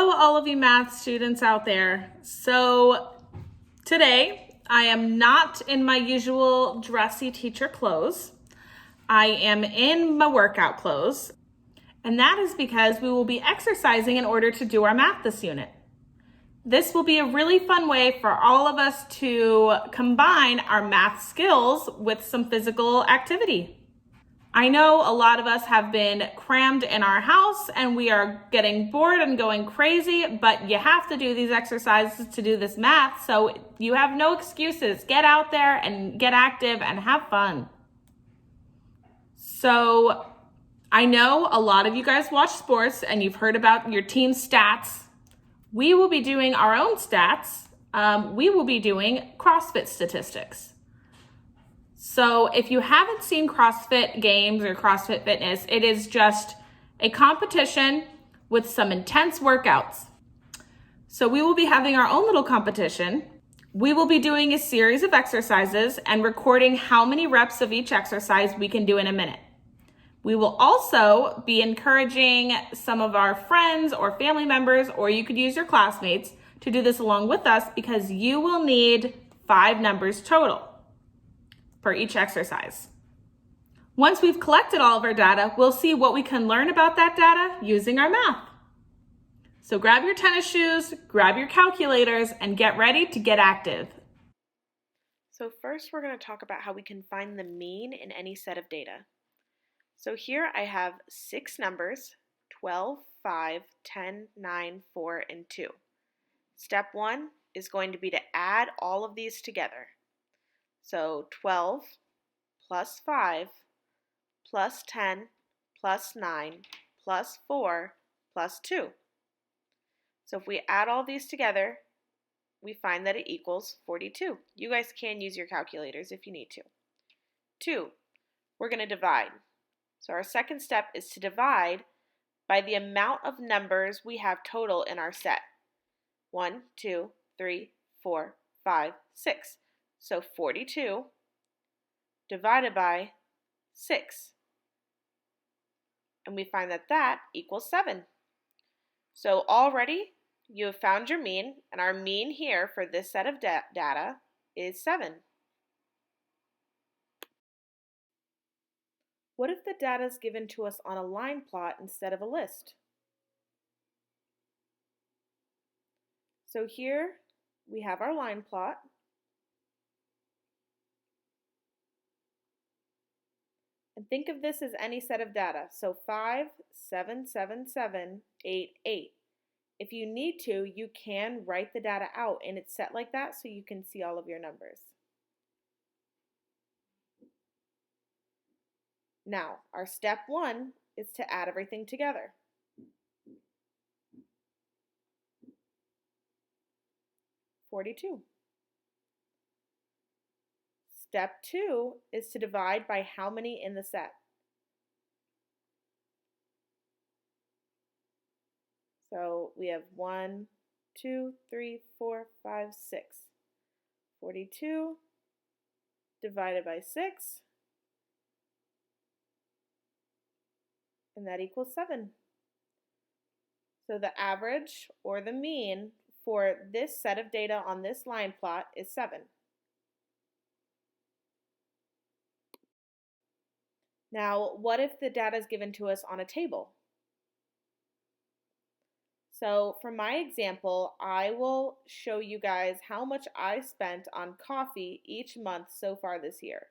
Hello, all of you math students out there. So today I am not in my usual dressy teacher clothes. I am in my workout clothes, and that is because we will be exercising in order to do our math this unit. This will be a really fun way for all of us to combine our math skills with some physical activity. I know a lot of us have been crammed in our house and we are getting bored and going crazy, but you have to do these exercises to do this math, so you have no excuses. Get out there and get active and have fun. So I know a lot of you guys watch sports and you've heard about your team stats. We will be doing our own stats. We will be doing CrossFit statistics. So if you haven't seen CrossFit Games or CrossFit Fitness, it is just a competition with some intense workouts. So we will be having our own little competition. We will be doing a series of exercises and recording how many reps of each exercise we can do in a minute. We will also be encouraging some of our friends or family members, or you could use your classmates to do this along with us, because you will need 5 numbers total for each exercise. Once we've collected all of our data, we'll see what we can learn about that data using our math. So grab your tennis shoes, grab your calculators, and get ready to get active. So first we're going to talk about how we can find the mean in any set of data. So here I have 6 numbers, 12, 5, 10, 9, 4, and 2. Step 1 is going to be to add all of these together. So 12 plus 5 plus 10 plus 9 plus 4 plus 2. So if we add all these together, we find that it equals 42. You guys can use your calculators if you need to. 2, we're going to divide. So our second step is to divide by the amount of numbers we have total in our set. 1, 2, 3, 4, 5, 6. So 42 divided by 6. And we find that that equals 7. So already you have found your mean, and our mean here for this set of data is 7. What if the data is given to us on a line plot instead of a list? So here we have our line plot. And think of this as any set of data. So 5, 7, 7, 7, 8, 8. If you need to, you can write the data out and it's set like that so you can see all of your numbers. Now, our step 1 is to add everything together. $42. Step 2 is to divide by how many in the set. So we have 1, 2, 3, 4, 5, 6. 42 divided by 6, and that equals 7. So the average, or the mean, for this set of data on this line plot is 7. Now, what if the data is given to us on a table? So for my example, I will show you guys how much I spent on coffee each month so far this year.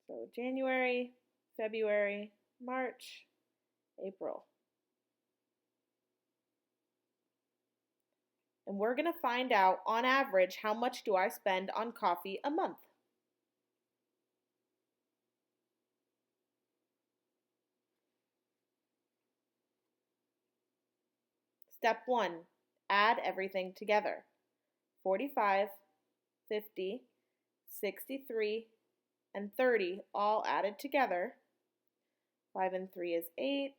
So January, February, March, April. And we're going to find out, on average, how much do I spend on coffee a month. Step 1, add everything together. 45, 50, 63, and 30 all added together. 5 and 3 is 8.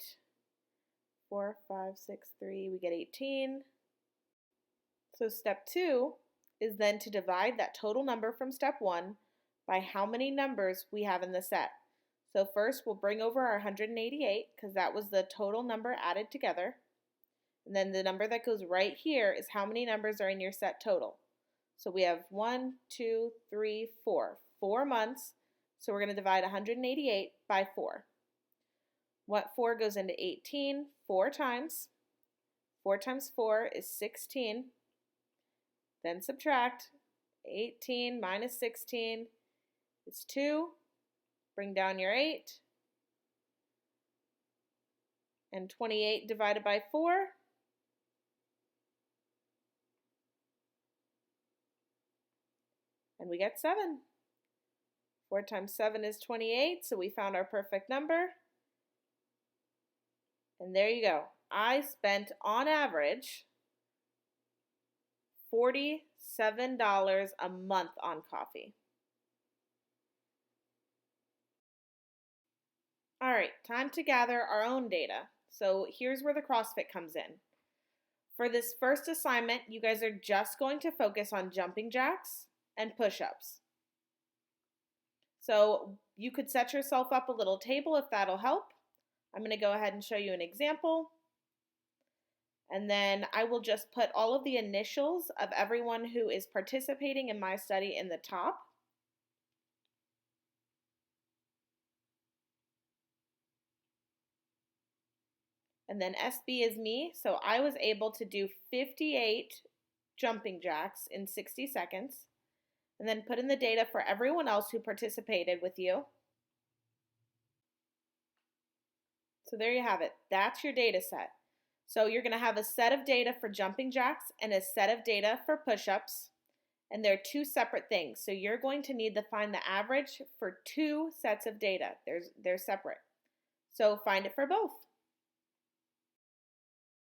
4, 5, 6, 3, we get 18. So step 2 is then to divide that total number from step 1 by how many numbers we have in the set. So first we'll bring over our 188 because that was the total number added together. And then the number that goes right here is how many numbers are in your set total. So we have 1, 2, 3, 4. 4 months. So we're going to divide 188 by 4. What 4 goes into 18 4 times. 4 times 4 is 16. Then subtract. 18 minus 16 is 2. Bring down your 8. And 28 divided by 4. And we get 7. 4 times 7 is 28, so we found our perfect number. And there you go. I spent, on average, $47 a month on coffee. All right, time to gather our own data. So here's where the CrossFit comes in. For this first assignment, you guys are just going to focus on jumping jacks and push-ups. So you could set yourself up a little table if that'll help. I'm going to go ahead and show you an example. And then I will just put all of the initials of everyone who is participating in my study in the top. And then SB is me, so I was able to do 58 jumping jacks in 60 seconds. And then put in the data for everyone else who participated with you. So there you have it. That's your data set. So you're going to have a set of data for jumping jacks and a set of data for push-ups. And they're two separate things. So you're going to need to find the average for two sets of data. They're separate. So find it for both.